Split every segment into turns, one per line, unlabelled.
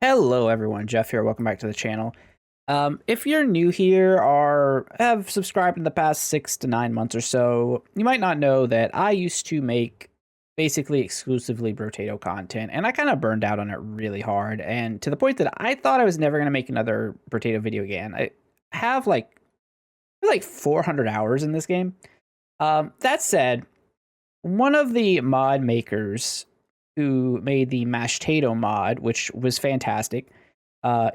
Hello everyone, Jeff here. Welcome back to the channel. If you're new here or have subscribed in the past 6 to 9 months or so, you might not know that I used to make basically exclusively Brotato content, and I kind of burned out on it really hard, and to the point that I thought I was never going to make another Brotato video again. I have like 400 hours in this game. That said, one of the mod makers who made the Mashtato mod, which was fantastic,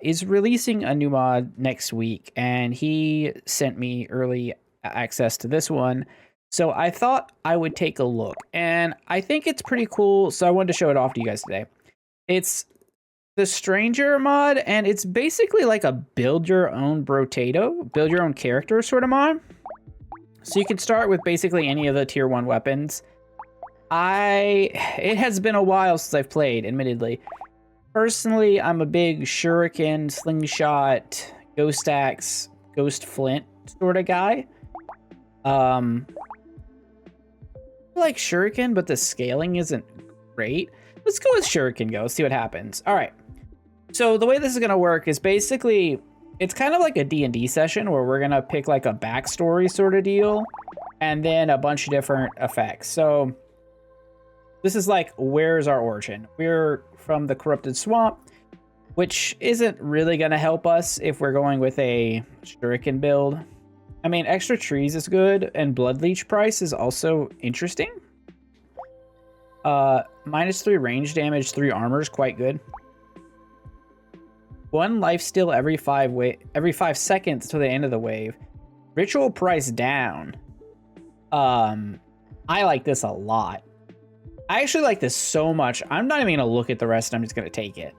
is releasing a new mod next week, and he sent me early access to this one. So I thought I would take a look, and I think it's pretty cool, so I wanted to show it off to you guys today. It's the Stranger mod, and it's basically like a build your own Brotato, build your own character sort of mod. So you can start with basically any of the tier 1 weapons. It has been a while since I've played, admittedly. Personally, I'm a big shuriken, slingshot, ghost axe, ghost flint sort of guy. I like shuriken, but the scaling isn't great. Let's go with shuriken go, see what happens. All right. So the way this is going to work is basically, it's kind of like a D&D session where we're going to pick like a backstory sort of deal, and then a bunch of different effects. So this is like, where's our origin? We're from the Corrupted Swamp, which isn't really going to help us if we're going with a shuriken build. I mean, extra trees is good, and blood leech price is also interesting. -3 range damage, 3 armor is quite good. 1 life steal every 5 seconds to the end of the wave. Ritual price down. I like this a lot. I actually like this so much, I'm not even going to look at the rest, I'm just going to take it.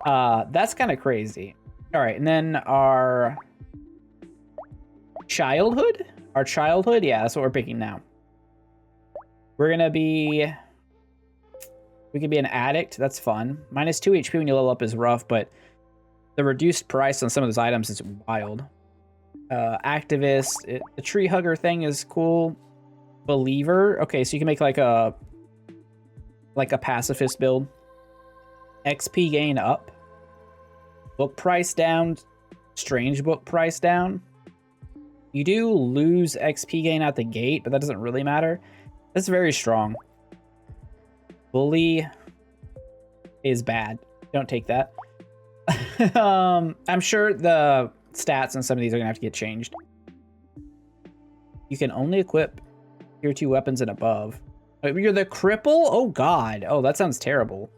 That's kind of crazy. All right, and then our childhood? Our childhood? Yeah, that's what we're picking now. We're going to be... We could be an addict, that's fun. -2 HP when you level up is rough, but the reduced price on some of those items is wild. Activist, the tree hugger thing is cool. Believer, okay, so you can make like a pacifist build. XP gain up. Book price down. Strange book price down. You do lose XP gain out the gate, but that doesn't really matter. That's very strong. Bully is bad. Don't take that. I'm sure the stats on some of these are gonna have to get changed. You can only equip tier 2 weapons and above. You're the cripple? Oh god. Oh, that sounds terrible.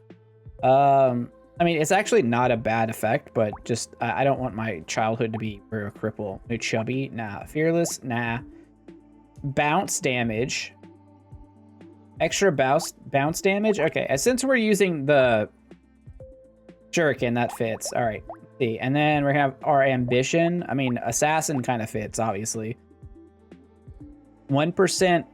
I mean, it's actually not a bad effect, but just I don't want my childhood to be a cripple. No chubby? Nah. Fearless? Nah. Bounce damage. Extra bounce damage? Okay, since we're using the shuriken, that fits. All right. Let's see. And then we have our ambition. I mean, assassin kind of fits, obviously. 1%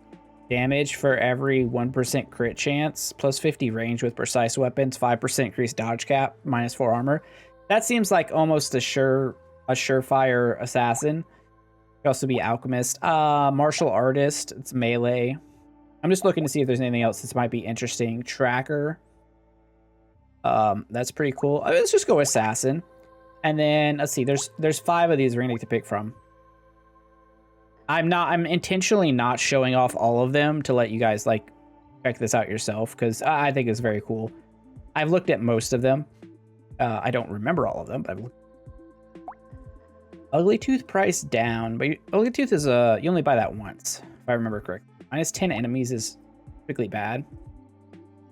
damage for every 1% crit chance, plus 50 range with precise weapons, 5% increased dodge cap, -4 armor. That seems like almost a surefire assassin. Could also be alchemist. Martial artist, it's melee. I'm just looking to see if there's anything else that might be interesting. Tracker. That's pretty cool. Let's just go assassin. And then let's see, there's 5 of these we're gonna need to pick from. I'm intentionally not showing off all of them to let you guys like check this out yourself, because I think it's very cool. I've looked at most of them. I don't remember all of them, but I've looked. Ugly Tooth price down, but Ugly Tooth is you only buy that once, if I remember correctly. -10 enemies is typically bad.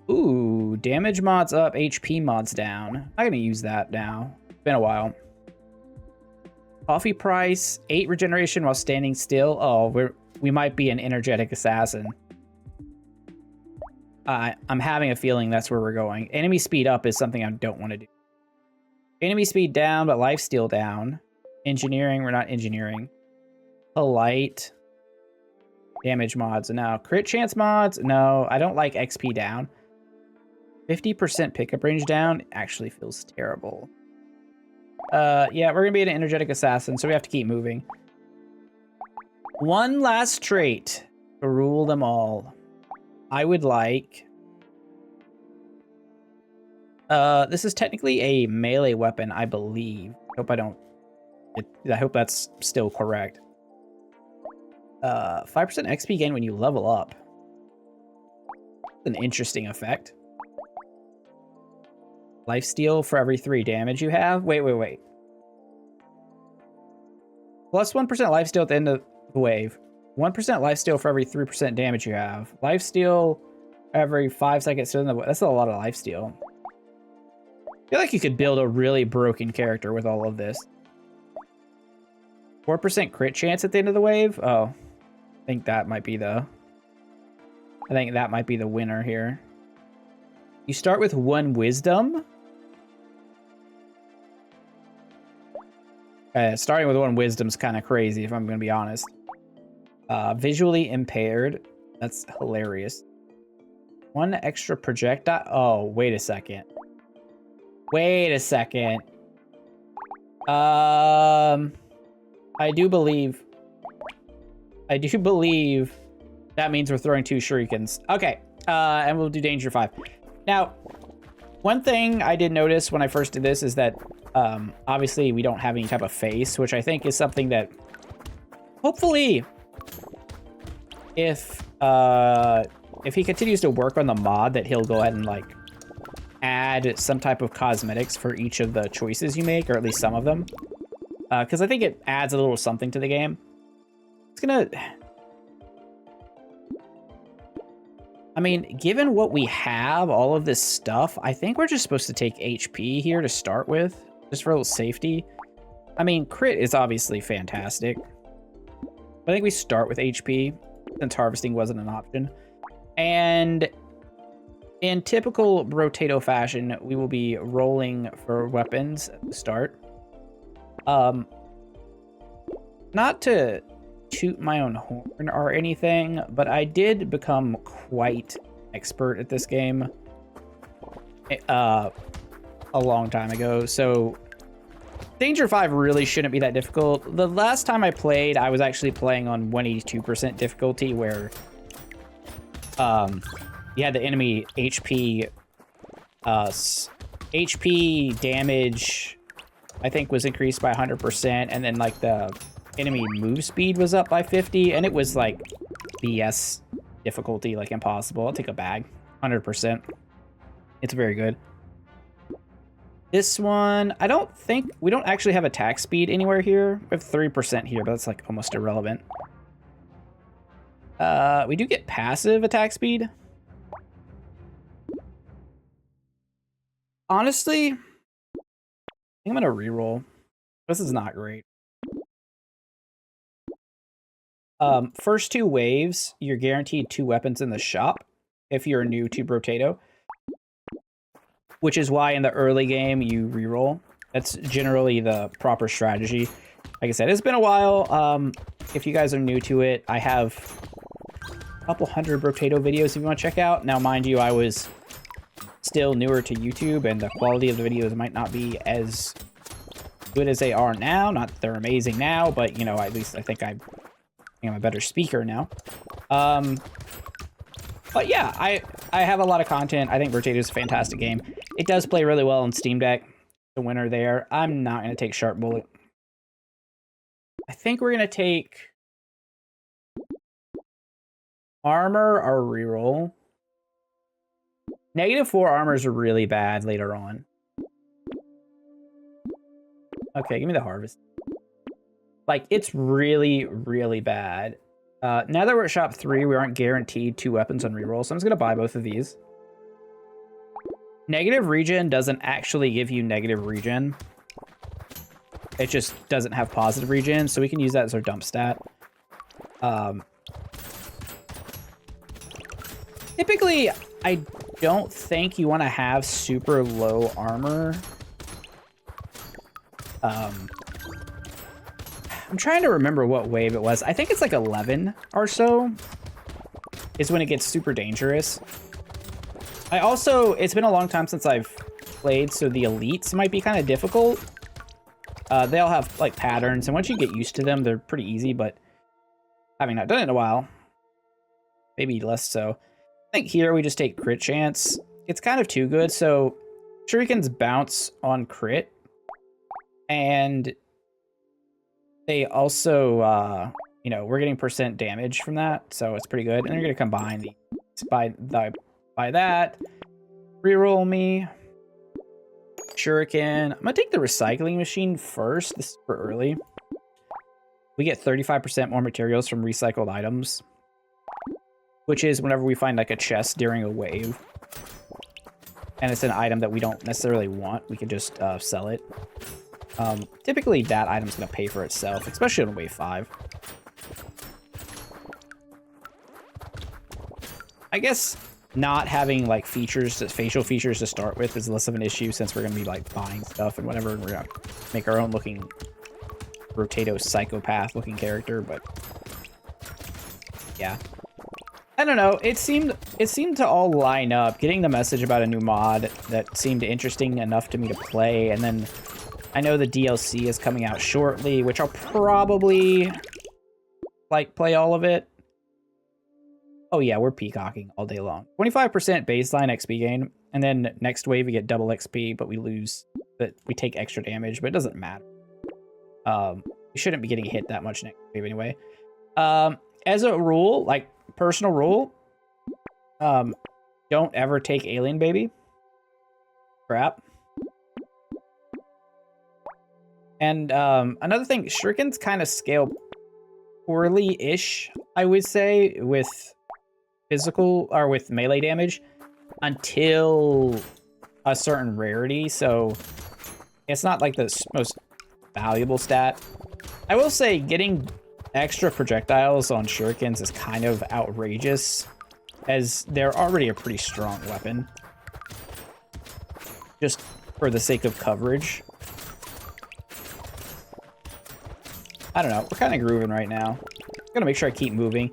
Ooh, damage mods up, HP mods down. I'm not gonna use that now. It's been a while. Coffee price, 8 regeneration while standing still. Oh, we might be an energetic assassin. I'm having a feeling that's where we're going. Enemy speed up is something I don't want to do. Enemy speed down, but life steal down. Engineering, we're not engineering. Polite. Damage mods, no. Crit chance mods, no. I don't like XP down. 50% pickup range down actually feels terrible. Yeah, we're gonna be an energetic assassin, so we have to keep moving. One last trait to rule them all. I would like This is technically a melee weapon, I believe. I hope that's still correct. 5% XP gain when you level up. An interesting effect. Lifesteal for every 3 damage you have. Wait. Plus 1% lifesteal at the end of the wave. 1% lifesteal for every 3% damage you have. Lifesteal every 5 seconds. That's a lot of lifesteal. I feel like you could build a really broken character with all of this. 4% crit chance at the end of the wave. Oh, I think that might be the winner here. You start with 1 wisdom. Starting with 1 wisdom's kind of crazy, if I'm going to be honest. Visually impaired. That's hilarious. 1 extra projectile. Oh, wait a second. I do believe that means we're throwing 2 shurikens. Okay, and we'll do danger 5. Now, one thing I did notice when I first did this is that obviously we don't have any type of face, which I think is something that hopefully if he continues to work on the mod, that he'll go ahead and like add some type of cosmetics for each of the choices you make, or at least some of them. Because I think it adds a little something to the game. It's gonna... I mean, given what we have, all of this stuff, I think we're just supposed to take HP here to start with, just for a little safety. I mean, crit is obviously fantastic. But I think we start with HP, since harvesting wasn't an option. And in typical Brotato fashion, we will be rolling for weapons at the start. Not to toot my own horn or anything, but I did become quite expert at this game a long time ago, so Danger 5 really shouldn't be that difficult. The last time I played, I was actually playing on 182% difficulty, where you had the enemy HP damage, I think, was increased by 100%, and then like the enemy move speed was up by 50, and it was like BS difficulty, like impossible. I'll take a bag, 100%. It's very good. This one, we don't actually have attack speed anywhere here. We have 3% here, but that's like almost irrelevant. We do get passive attack speed. Honestly, I think I'm gonna reroll. This is not great. First 2 waves, you're guaranteed 2 weapons in the shop if you're new to Brotato, which is why in the early game you reroll. That's generally the proper strategy. Like I said, it's been a while. If you guys are new to it, I have a couple hundred Brotato videos if you want to check out. Now, mind you, I was still newer to YouTube, and the quality of the videos might not be as good as they are now. Not that they're amazing now, but, you know, at least I think I'm a better speaker now. But yeah, I have a lot of content. I think Brotato is a fantastic game. It does play really well on Steam Deck. The winner there. I'm not going to take Sharp Bullet. I think we're going to take Armor or Reroll. -4 armors are really bad later on. Okay, give me the Harvest. Like, it's really, really bad. Now that we're at shop 3, we aren't guaranteed 2 weapons on reroll, so I'm just going to buy both of these. Negative regen doesn't actually give you negative regen. It just doesn't have positive regen, so we can use that as our dump stat. Typically, I don't think you want to have super low armor. I'm trying to remember what wave it was. I think it's like 11 or so is when it gets super dangerous. It's been a long time since I've played, so the elites might be kind of difficult. They all have like patterns, and once you get used to them, they're pretty easy, but having not done it in a while, maybe less so. I think here we just take crit chance. It's kind of too good, so shurikens bounce on crit, and they also, you know, we're getting % damage from that, so it's pretty good. And they're gonna combine by that. Reroll me. Shuriken. I'm gonna take the recycling machine first. This is for early. We get 35% more materials from recycled items, which is whenever we find like a chest during a wave, and it's an item that we don't necessarily want, we can just sell it. Typically that item's gonna pay for itself, especially on wave 5. I guess not having like facial features to start with is less of an issue, since we're gonna be like buying stuff and whatever, and we're gonna make our own looking Brotato psychopath looking character. But yeah, I don't know, it seemed to all line up. Getting the message about a new mod that seemed interesting enough to me to play, and then I know the DLC is coming out shortly, which I'll probably like play all of it. Oh yeah, we're peacocking all day long. 25% baseline XP gain, and then next wave we get double XP, but we take extra damage, but it doesn't matter. We shouldn't be getting hit that much next wave anyway. As a rule, like personal rule, don't ever take alien baby. Crap. And another thing, shurikens kind of scale poorly-ish, I would say, with physical or with melee damage until a certain rarity, so it's not like the most valuable stat. I will say getting extra projectiles on shurikens is kind of outrageous, as they're already a pretty strong weapon, just for the sake of coverage. I don't know, we're kind of grooving right now. I'm gonna make sure I keep moving.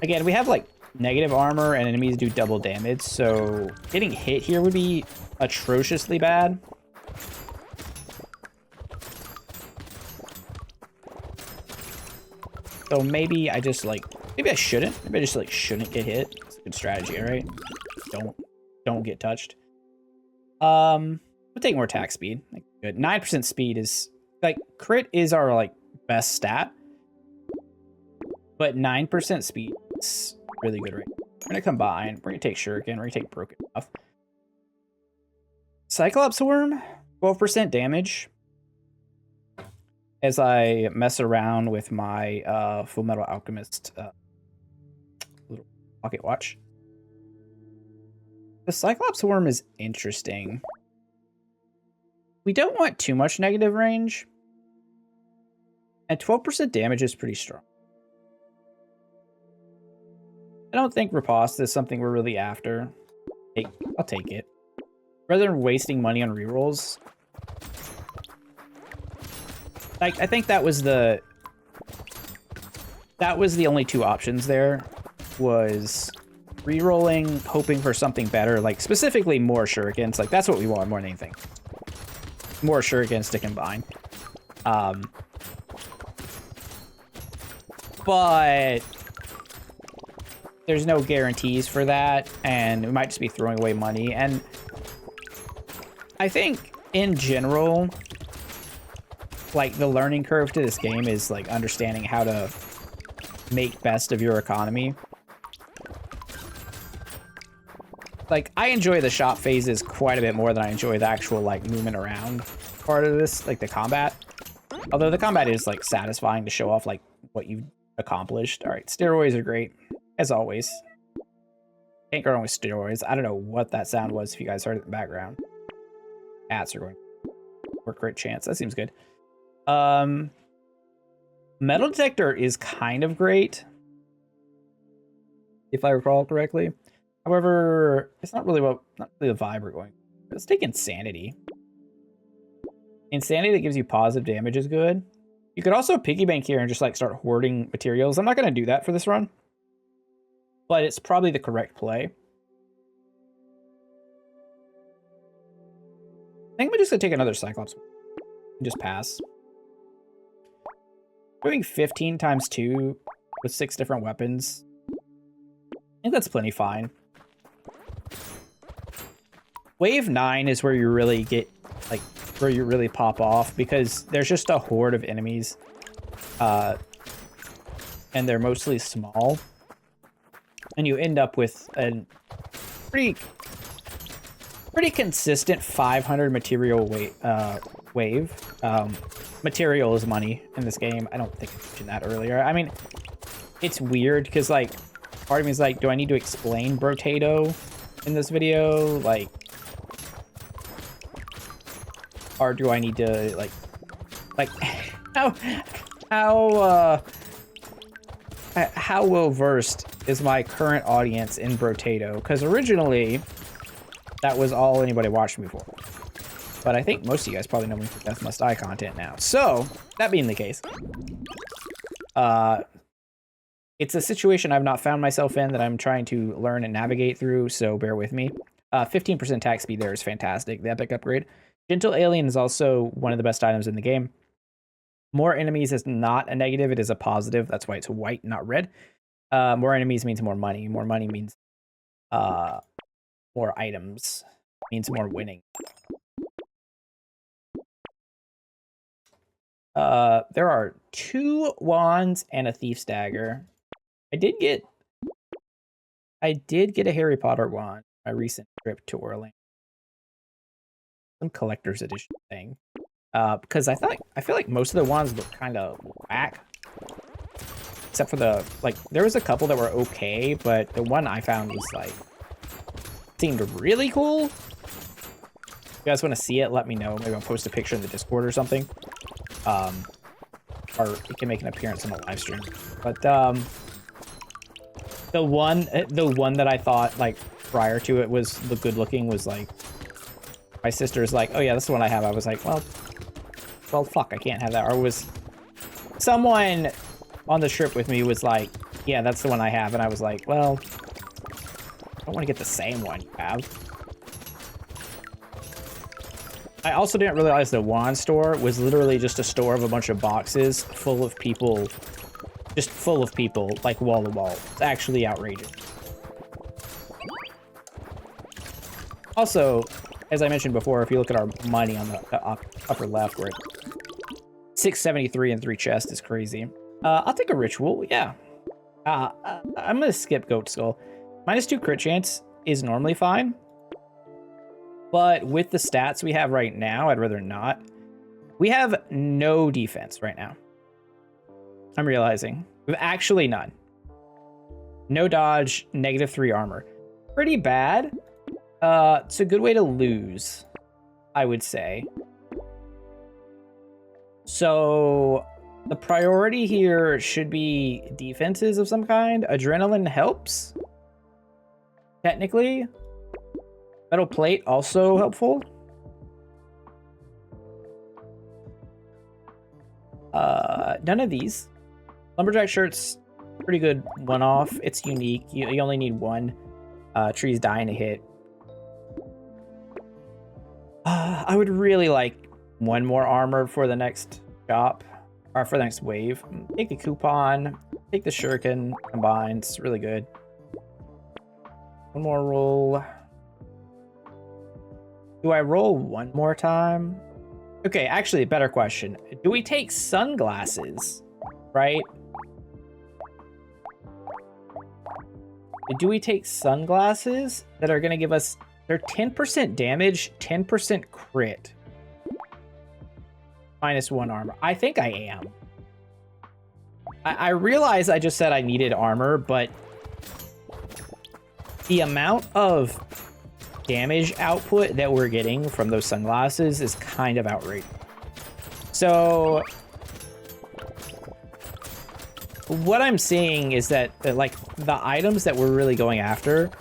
Again, we have like negative armor and enemies do double damage, so getting hit here would be atrociously bad. So maybe I just like, maybe I shouldn't. Maybe I just like shouldn't get hit. It's a good strategy, all right? Don't get touched. We'll take more attack speed. Like, good. 9% speed is like, crit is our like best stat, but 9% speed is really good, right? We're gonna combine. We're gonna take shuriken. We're gonna take broken buff. Cyclops worm, 12% damage. As I mess around with my Full Metal Alchemist little pocket watch. The Cyclops worm is interesting. We don't want too much negative range, and 12% damage is pretty strong. I don't think riposte is something we're really after. I'll take it. Rather than wasting money on rerolls. Like, I think that was the only two options there, was rerolling, hoping for something better, like specifically more shurikens. Like, that's what we want more than anything. More shurikens to combine. But there's no guarantees for that, and we might just be throwing away money. And I think in general, like, the learning curve to this game is like understanding how to make best of your economy. Like, I enjoy the shop phases quite a bit more than I enjoy the actual like movement around part of this, like the combat. Although the combat is like satisfying to show off like what you've accomplished. All right, steroids are great as always. Can't go wrong with steroids. I don't know what that sound was if you guys heard it in the background. Cats are going for crit chance. That seems good. Metal detector is kind of great, if I recall correctly. However, it's not really the vibe we're going. Let's take insanity. Insanity that gives you positive damage is good. You could also piggy bank here and just like start hoarding materials. I'm not going to do that for this run, but it's probably the correct play. I think we're just going to take another Cyclops and just pass. Doing 15 times 2 with 6 different weapons, I think that's plenty fine. Wave 9 is where you really get, like, where you really pop off, because there's just a horde of enemies. And they're mostly small. And you end up with a pretty consistent 500 material wave. Material is money in this game. I don't think I mentioned that earlier. I mean, it's weird because, like, part of me is like, do I need to explain Brotato in this video? Like, or do I need to, like how well versed is my current audience in Brotato? Because originally, that was all anybody watched me for. But I think most of you guys probably know me for Death Must Die content now. So, that being the case, it's a situation I've not found myself in that I'm trying to learn and navigate through, so bear with me. 15% attack speed there is fantastic, the epic upgrade. Gentle Alien is also one of the best items in the game. More enemies is not a negative, it is a positive. That's why it's white, not red. More enemies means more money. More money means more items. Means more winning. There are 2 wands and a thief's dagger. I did get a Harry Potter wand my recent trip to Orlando. Some collector's edition thing. Because I feel like most of the wands look kind of whack. Except for the, like, there was a couple that were okay, but the one I found was, like, seemed really cool. If you guys want to see it, let me know. Maybe I'll post a picture in the Discord or something. Or it can make an appearance on the live stream. But, the one that I thought, like, prior to it was the good looking was, like, my sister's like, oh yeah, that's the one I have. I was like, well, fuck, I can't have that. Or was someone on the trip with me was like, yeah, that's the one I have. And I was like, well, I don't want to get the same one you have. I also didn't realize the wand store was literally just a store of a bunch of boxes full of people, just full of people, like wall to wall. It's actually outrageous. Also, as I mentioned before, if you look at our money on the upper left, we're at 673 and 3 chests is crazy. I'll take a ritual, yeah. I'm gonna skip Goat Skull. -2 crit chance is normally fine. But with the stats we have right now, I'd rather not. We have no defense right now. I'm realizing. We have actually none. No dodge, -3 armor. Pretty bad. It's a good way to lose, I would say. So the priority here should be defenses of some kind. Adrenaline helps, technically. Metal plate also helpful. None of these. Lumberjack shirt's pretty good one-off. It's unique. You only need one. Trees dying to hit. I would really like one more armor for the next shop, or for the next wave. Take the coupon, take the shuriken combined. It's really good. One more roll. Do I roll one more time? Okay, actually, better question. Do we take sunglasses, right? Do we take sunglasses that are going to give us... They're 10% damage, 10% crit. -1 armor. I think I am. I realize I just said I needed armor, but the amount of damage output that we're getting from those sunglasses is kind of outrageous. So what I'm seeing is that like the items that we're really going after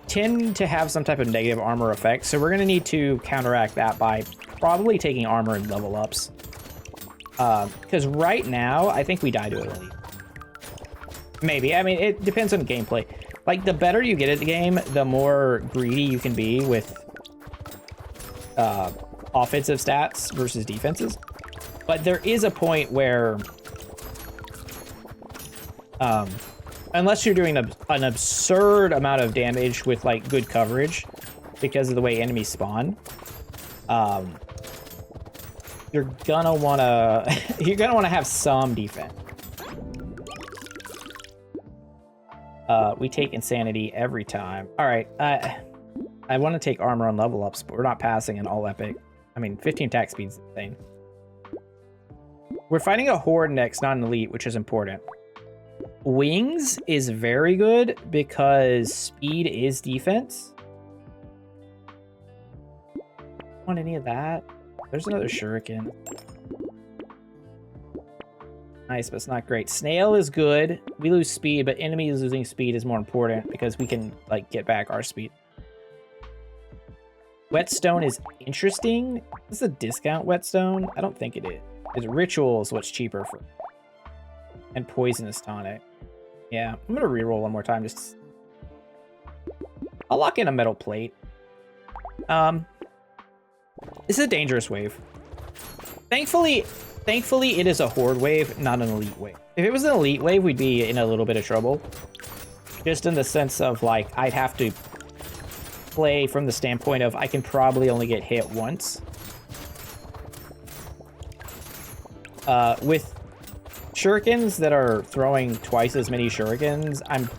tend to have some type of negative armor effect, so we're going to need to counteract that by probably taking armor and level ups. Because right now, I think we die to it. Maybe. I mean, it depends on gameplay. Like, the better you get at the game, the more greedy you can be with offensive stats versus defenses. But there is a point where... unless you're doing an absurd amount of damage with, like, good coverage, because of the way enemies spawn, you're gonna wanna have some defense. We take insanity every time. All right, I want to take armor on level ups, but we're not passing an all epic. I mean, 15 attack speed's insane. We're fighting a horde next, not an elite, which is important. Wings is very good because speed is defense. Don't want any of that. There's another shuriken. Nice, but it's not great. Snail is good. We lose speed, but enemies losing speed is more important because we can like get back our speed. Whetstone is interesting. Is this a discount whetstone? I don't think it is. It's ritual is what's cheaper for. And poisonous tonic. Yeah, I'm gonna reroll one more time. Just I'll lock in a metal plate. This is a dangerous wave. Thankfully it is a horde wave, not an elite wave. If it was an elite wave, we'd be in a little bit of trouble. Just in the sense of like I'd have to play from the standpoint of I can probably only get hit once. With shurikens that are throwing twice as many shurikens, I'm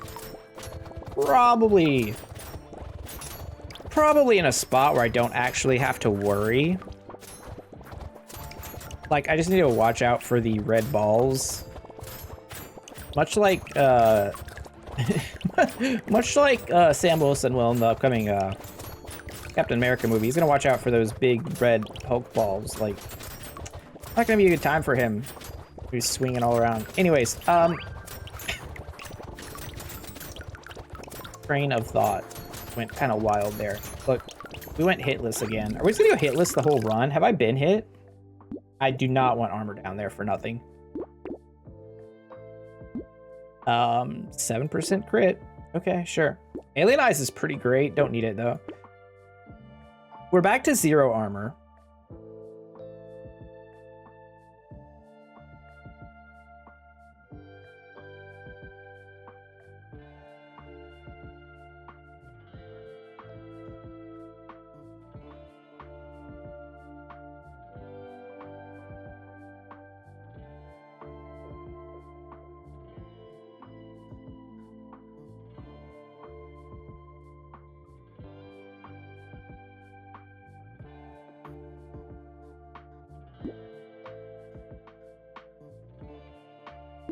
probably in a spot where I don't actually have to worry. Like, I just need to watch out for the red balls. Much like, Sam Wilson will in the upcoming, Captain America movie. He's gonna watch out for those big red Hulk balls. Like, not gonna be a good time for him. He's swinging all around. Anyways, train of thought went kind of wild there. Look, we went hitless again. Are we just gonna go hitless the whole run? Have I been hit? I do not want armor down there for nothing. 7% crit. Okay, sure. Alien Eyes is pretty great. Don't need it though. We're back to 0 armor.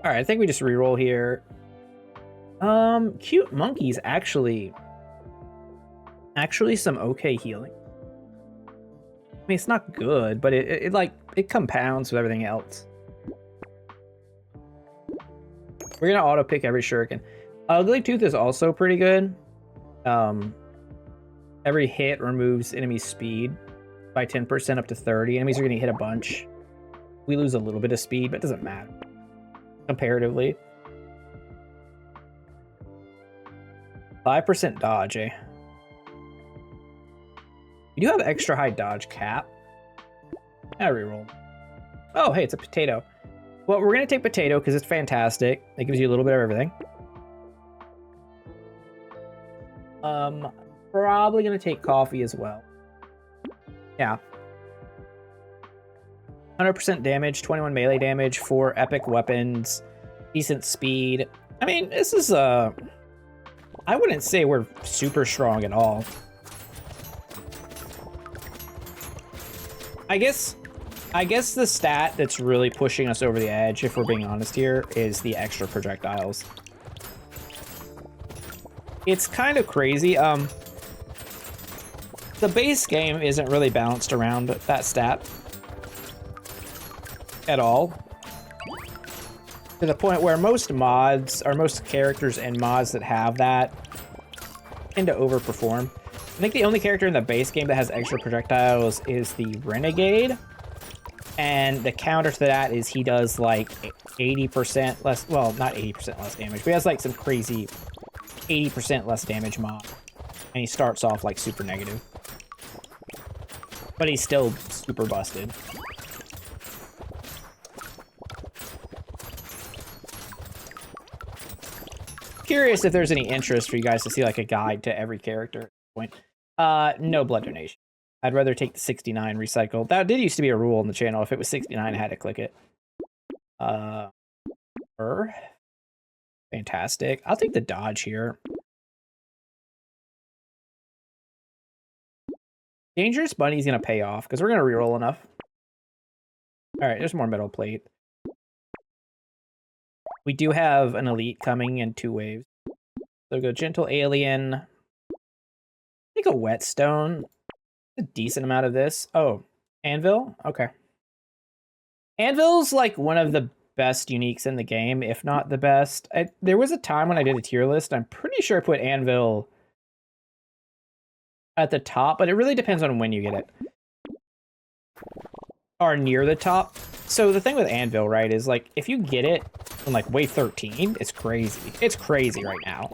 All right, I think we just reroll here. Cute monkeys actually some okay healing. I mean, it's not good, but it compounds with everything else. We're gonna auto pick every shuriken. Ugly Tooth is also pretty good. Every hit removes enemy speed by 10% up to 30. Enemies are gonna hit a bunch. We lose a little bit of speed, but it doesn't matter. Comparatively. 5% dodge, eh? You do have extra high dodge cap. I reroll. Oh, hey, it's a potato. Well, we're gonna take potato because it's fantastic. It gives you a little bit of everything. Probably gonna take coffee as well. Yeah. 100% damage, 21 melee damage, 4 epic weapons, decent speed. I mean, this is I wouldn't say we're super strong at all. I guess the stat that's really pushing us over the edge, if we're being honest here, is the extra projectiles. It's kind of crazy. The base game isn't really balanced around that stat at all, to the point where most mods, or most characters and mods that have that, tend to overperform. I think the only character in the base game that has extra projectiles is the Renegade, and the counter to that is he does like 80% less, well, not 80% less damage, but he has like some crazy 80% less damage mod, and he starts off like super negative, but he's still super busted. Curious if there's any interest for you guys to see like a guide to every character at this point. No blood donation. I'd rather take the 69 recycle. That did used to be a rule on the channel. If it was 69, I had to click it. Fantastic. I'll take the dodge here. Dangerous Bunny's gonna pay off because we're gonna reroll enough. All right, there's more metal plate. We do have an elite coming in 2 waves. So go gentle alien. Take a whetstone. A decent amount of this. Oh, anvil. Okay. Anvil's like one of the best uniques in the game, if not the best. There was a time when I did a tier list. I'm pretty sure I put anvil at the top, but it really depends on when you get it. Or near the top. So the thing with anvil, right, is like if you get it on like wave 13, it's crazy. It's crazy right now.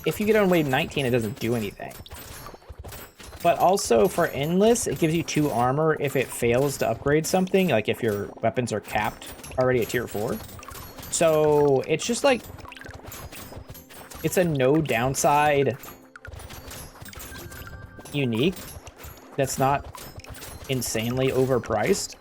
If you get it on wave 19, it doesn't do anything. But also for endless, it gives you 2 armor if it fails to upgrade something, like if your weapons are capped already at tier 4. So it's just like, it's a no downside unique that's not insanely overpriced.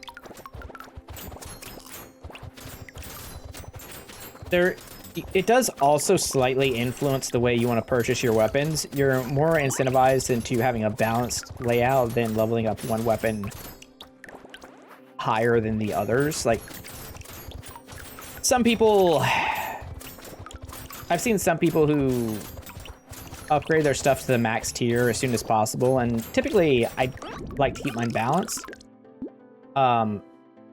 It does also slightly influence the way you want to purchase your weapons. You're more incentivized into having a balanced layout than leveling up one weapon higher than the others. Like, some people... I've seen some people who upgrade their stuff to the max tier as soon as possible, and typically I like to keep mine balanced.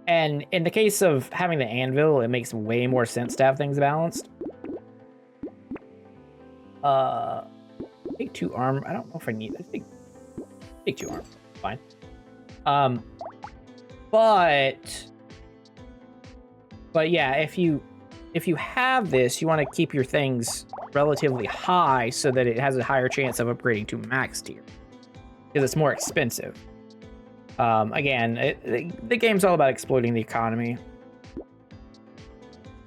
And in the case of having the anvil, it makes way more sense to have things balanced. Take 2 arm. I don't know if I need. Take 2 arm. Fine. But yeah, if you have this, you want to keep your things relatively high so that it has a higher chance of upgrading to max tier, because it's more expensive. Again, the game's all about exploiting the economy.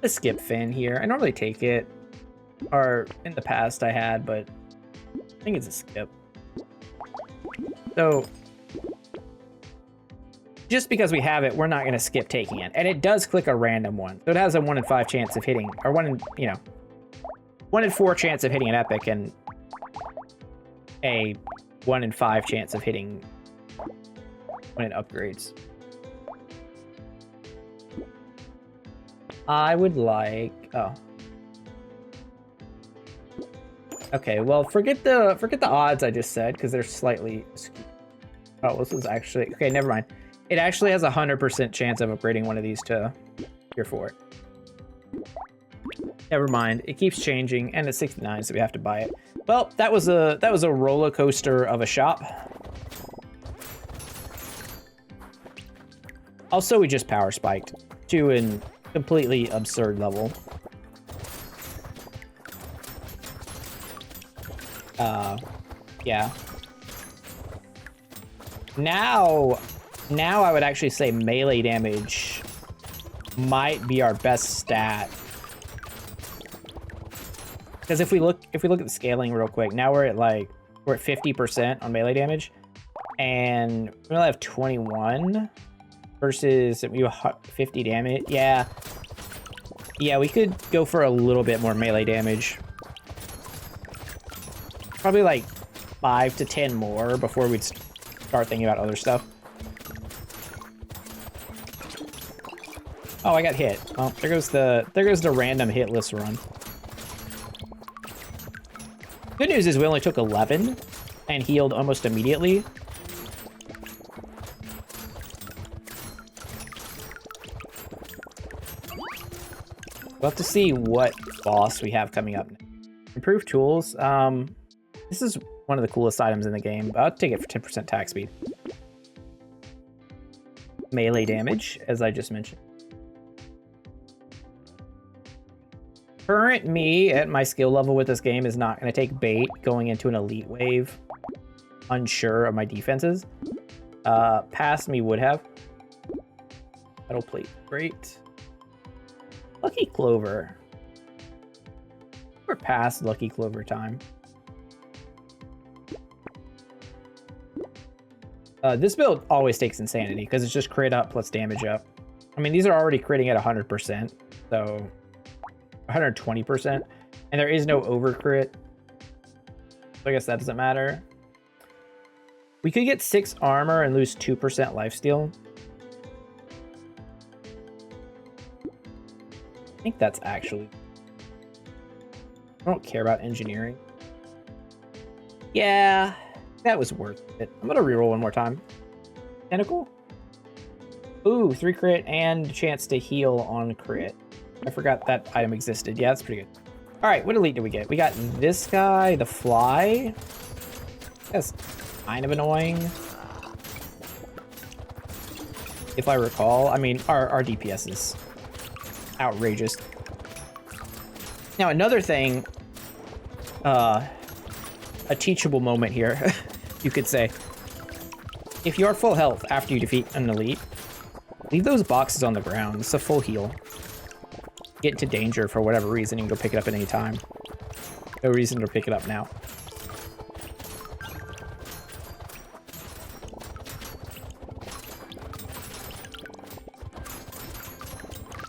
The skip fin here. I normally take it, or in the past I had, but I think it's a skip. So just because we have it, we're not going to skip taking it. And it does click a random one. So it has a 1 in 5 chance of hitting, or 1 in 4 chance of hitting an epic, and a 1 in 5 chance of hitting when it upgrades. I would like... Oh. Okay, well, forget the odds I just said, because they're slightly skewed. Oh, this is actually... Okay, never mind. It actually has a 100% chance of upgrading one of these to tier 4. Never mind. It keeps changing, and it's 69, so we have to buy it. Well, that was a roller coaster of a shop. Also, we just power spiked to a completely absurd level. Yeah. Now I would actually say melee damage might be our best stat. Because if we look at the scaling real quick, now we're at 50% on melee damage, and we only have 21 versus 50 damage. Yeah, we could go for a little bit more melee damage. Probably like 5 to 10 more before we'd start thinking about other stuff. Oh, I got hit. Oh, there goes the random hitless run. Good news is we only took 11 and healed almost immediately. We'll have to see what boss we have coming up. Improved tools. This is one of the coolest items in the game. I'll take it for 10% attack speed. Melee damage, as I just mentioned. Current me at my skill level with this game is not going to take bait going into an elite wave. Unsure of my defenses. Past me would have. Metal plate, great. Lucky Clover. We're past Lucky Clover time. This build always takes insanity because it's just crit up plus damage up. I mean, these are already critting at 100%, so 120%, and there is no over crit. So I guess that doesn't matter. We could get 6 armor and lose 2% lifesteal. I think that's actually... I don't care about engineering. Yeah, that was worth it. I'm gonna reroll one more time. Tentacle? Ooh, 3 crit and chance to heal on crit. I forgot that item existed. Yeah, that's pretty good. All right, what elite did we get? We got this guy, the fly. That's kind of annoying. If I recall, I mean, our DPS is outrageous. Now, another thing, a teachable moment here, you could say. If you are full health after you defeat an elite, leave those boxes on the ground. It's a full heal. Get into danger for whatever reason, you can go pick it up at any time. No reason to pick it up now.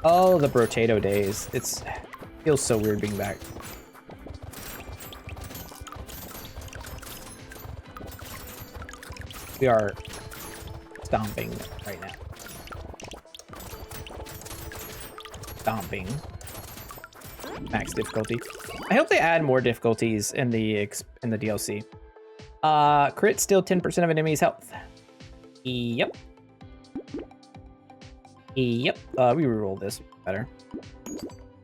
Oh, the Brotato days. Feels so weird being back. We are stomping right now. Stomping. Max difficulty. I hope they add more difficulties in the DLC. Crit still 10% of enemies' health. Yep. Yep. We reroll this better.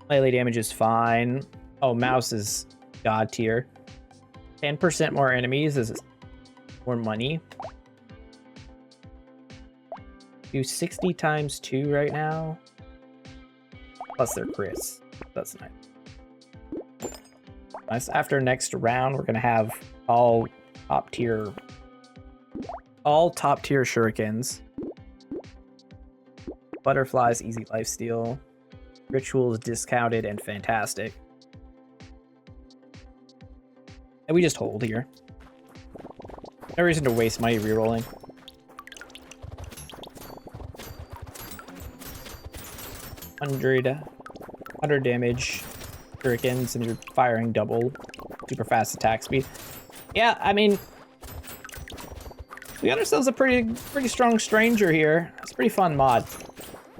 Melee damage is fine. Oh, mouse is god tier. 10% more enemies is more money. Do 60 times 2 right now. Plus their crits. That's nice. Nice. After next round, we're gonna have all top tier shurikens. Butterflies, easy lifesteal. Rituals discounted and fantastic. And we just hold here. No reason to waste money rerolling. 100 damage. Shurikens, and you're firing double. Super fast attack speed. Yeah, I mean, we got ourselves a pretty strong stranger here. It's a pretty fun mod.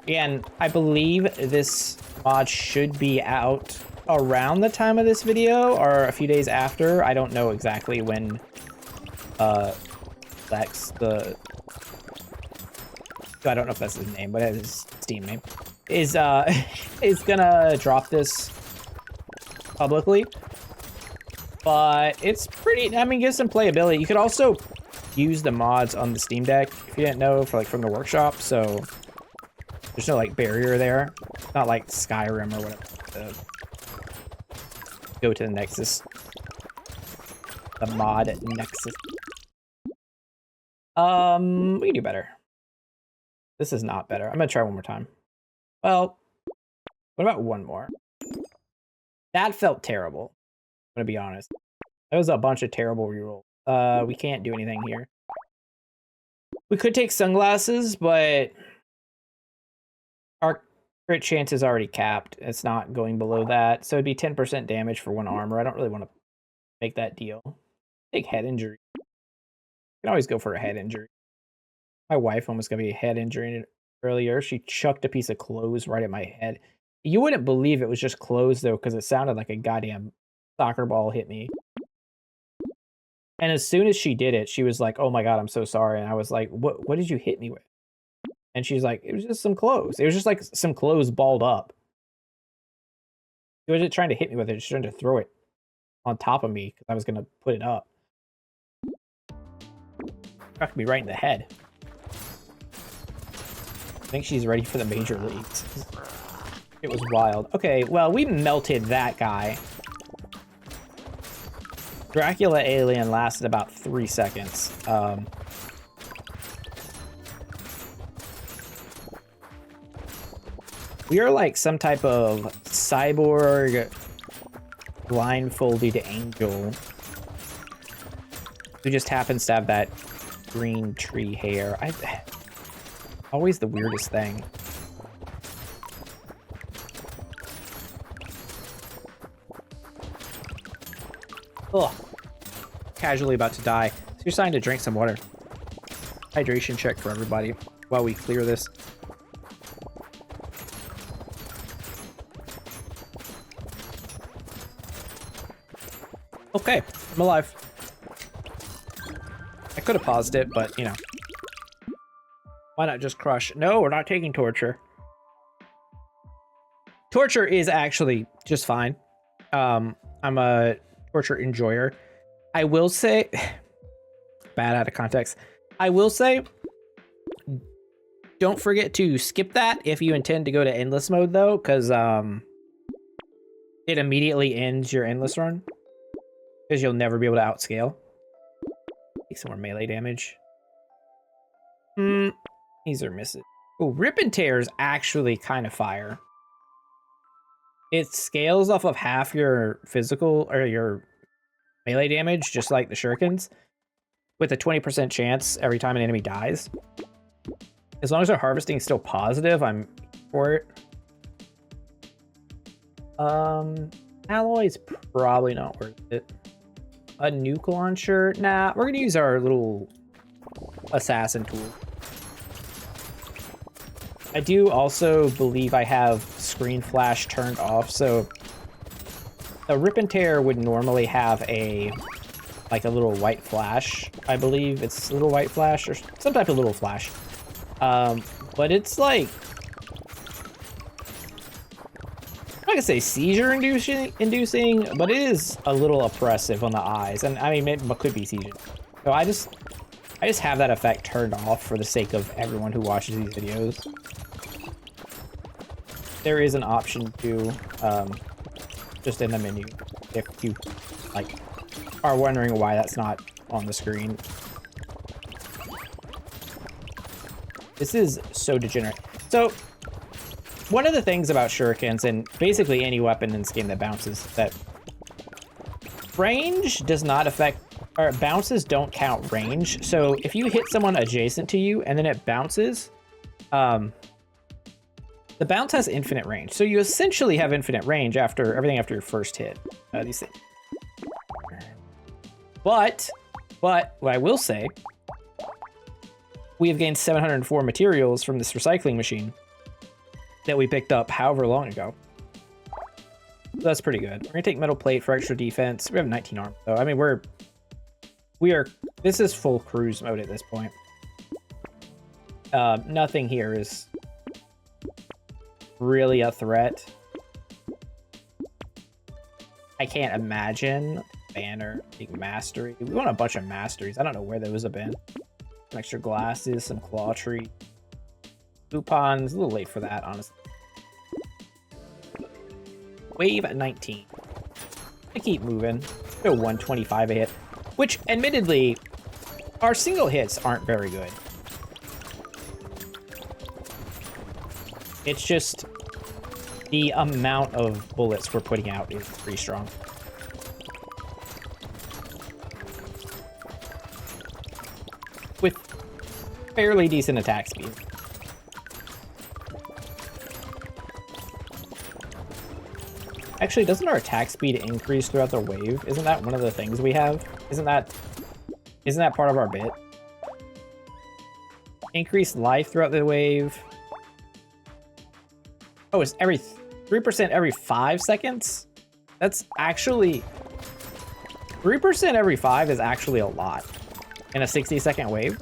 And I believe this mod should be out around the time of this video or a few days after. I don't know exactly when Lex, I don't know if that's his name, but it's his Steam name, is gonna drop this publicly. But it's pretty, I mean, gives some playability. You could also use the mods on the Steam Deck, if you didn't know, for like from the workshop, so there's no like barrier there. It's not like Skyrim or whatever. Go to the Nexus. The mod Nexus. We can do better. This is not better. I'm gonna try one more time. Well, what about one more? That felt terrible. I'm gonna be honest. That was a bunch of terrible rerolls. We can't do anything here. We could take sunglasses, but our crit chance is already capped. It's not going below that. So it'd be 10% damage for 1 armor. I don't really want to make that deal. Take head injury. You can always go for a head injury. My wife almost got me a head injury earlier. She chucked a piece of clothes right at my head. You wouldn't believe it was just clothes, though, because it sounded like a goddamn soccer ball hit me. And as soon as she did it, she was like, "Oh my god, I'm so sorry." And I was like, what did you hit me with?" And she's like, "It was just some clothes. It was just like some clothes balled up." She wasn't trying to hit me with it. She was trying to throw it on top of me because I was going to put it up. Struck me right in the head. I think she's ready for the major leagues. It was wild. Okay, well, we melted that guy. Dracula alien lasted about 3 seconds. We are like some type of cyborg blindfolded angel who just happens to have that green tree hair. Always the weirdest thing. Ugh. Casually about to die. So you're starting to drink some water. Hydration check for everybody while we clear this. Okay, I'm alive. I could have paused it, but, you know. Why not just crush? No, we're not taking torture. Torture is actually just fine. I'm a torture enjoyer. I will say... bad out of context. I will say... don't forget to skip that if you intend to go to endless mode, though, because it immediately ends your endless run. Because you'll never be able to outscale. Take some more melee damage. These are misses. Oh, Rip and Tear is actually kind of fire. It scales off of half your physical or your melee damage, just like the shurikens, with a 20% chance every time an enemy dies. As long as our harvesting is still positive, I'm for it. Alloy's probably not worth it. A nuke launcher? Nah, we're gonna use our little assassin tool. I do also believe I have screen flash turned off, so the Rip and Tear would normally have a little white flash. I believe it's a little white flash or some type of little flash. But it's like, I'm not gonna say seizure inducing, but it is a little oppressive on the eyes, and I mean it could be seizure. So I just have that effect turned off for the sake of everyone who watches these videos. There is an option to just in the menu if you are wondering why that's not on the screen. This is so degenerate. So one of the things about shurikens and basically any weapon in this game that bounces, that range does not affect, or bounces don't count range. So if you hit someone adjacent to you and then it bounces, the bounce has infinite range. So you essentially have infinite range after everything after your first hit. These things. But what I will say, we have gained 704 materials from this recycling machine that we picked up however long ago. That's pretty good. We're gonna take metal plate for extra defense. We have 19 armor though. I mean, this is full cruise mode at this point. Nothing here is really a threat. I can't imagine banner being mastery. We want a bunch of masteries. I don't know where those have been. Some extra glasses, some claw tree. Coupons, a little late for that, honestly. Wave at 19. I keep moving. Go 125 a hit. Which, admittedly, our single hits aren't very good. It's just the amount of bullets we're putting out is pretty strong. With fairly decent attack speed. Actually, doesn't our attack speed increase throughout the wave? Isn't that one of the things we have? Isn't that part of our bit? Increase life throughout the wave. Oh, it's every 3% every 5 seconds? That's actually 3% every 5 is actually a lot in a 60-second wave.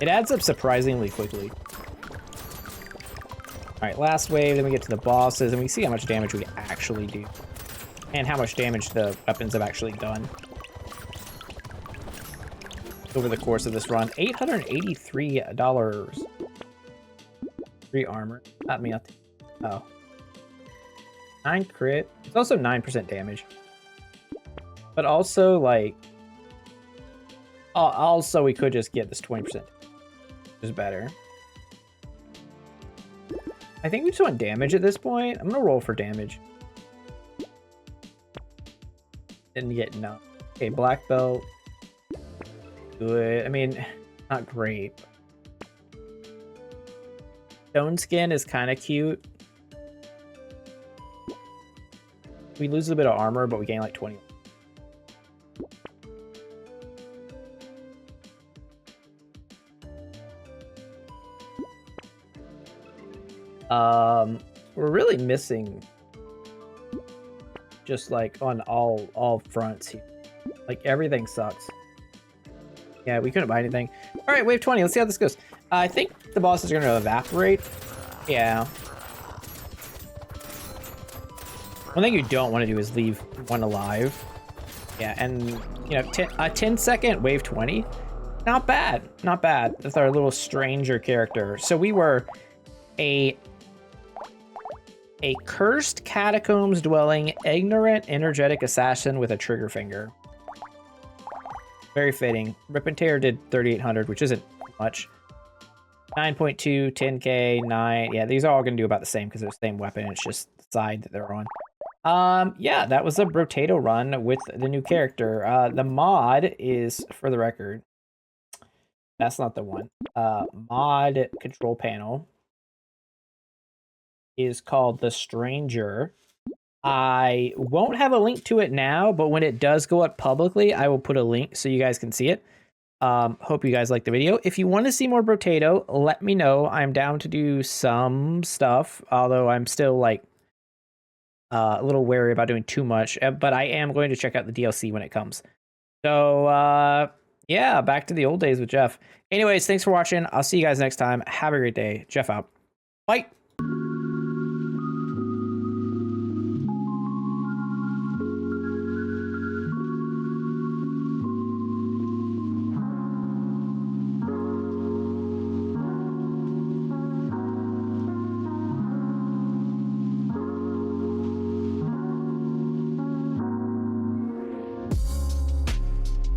It adds up surprisingly quickly. All right, last wave, then we get to the bosses, and we see how much damage we actually do. And how much damage the weapons have actually done. Over the course of this run. $883. Free armor. Not me. Oh. 9 crit. It's also 9% damage. But also, like... also, we could just get this 20%. Which is better. I think we just want damage at this point. I'm gonna roll for damage. Didn't get none. Okay, black belt. Good. I mean, not great. Stone skin is kind of cute. We lose a bit of armor, but we gain like 20. We're really missing just like on all fronts here. Like everything sucks. Yeah, we couldn't buy anything. All right, wave 20. Let's see how this goes. I think the bosses are going to evaporate. Yeah. One thing you don't want to do is leave one alive. Yeah, and you know, 10-second wave 20. Not bad. Not bad. That's our little stranger character. So we were a cursed catacombs dwelling, ignorant, energetic assassin with a trigger finger. Very fitting. Rip and Tear did 3,800, which isn't much. 9.2, 10k, 9. Yeah, these are all going to do about the same because they're the same weapon. It's just the side that they're on. Yeah, that was a Brotato run with the new character. The mod is, for the record, that's not the one. Mod control panel is called The Stranger. I won't have a link to it now, but when it does go up publicly, I will put a link so you guys can see it. Hope you guys like the video. If you want to see more Brotato, let me know. I'm down to do some stuff, although I'm still like a little wary about doing too much, but I am going to check out the DLC when it comes. So, yeah, back to the old days with Jeff. Anyways, thanks for watching. I'll see you guys next time. Have a great day. Jeff out. Bye.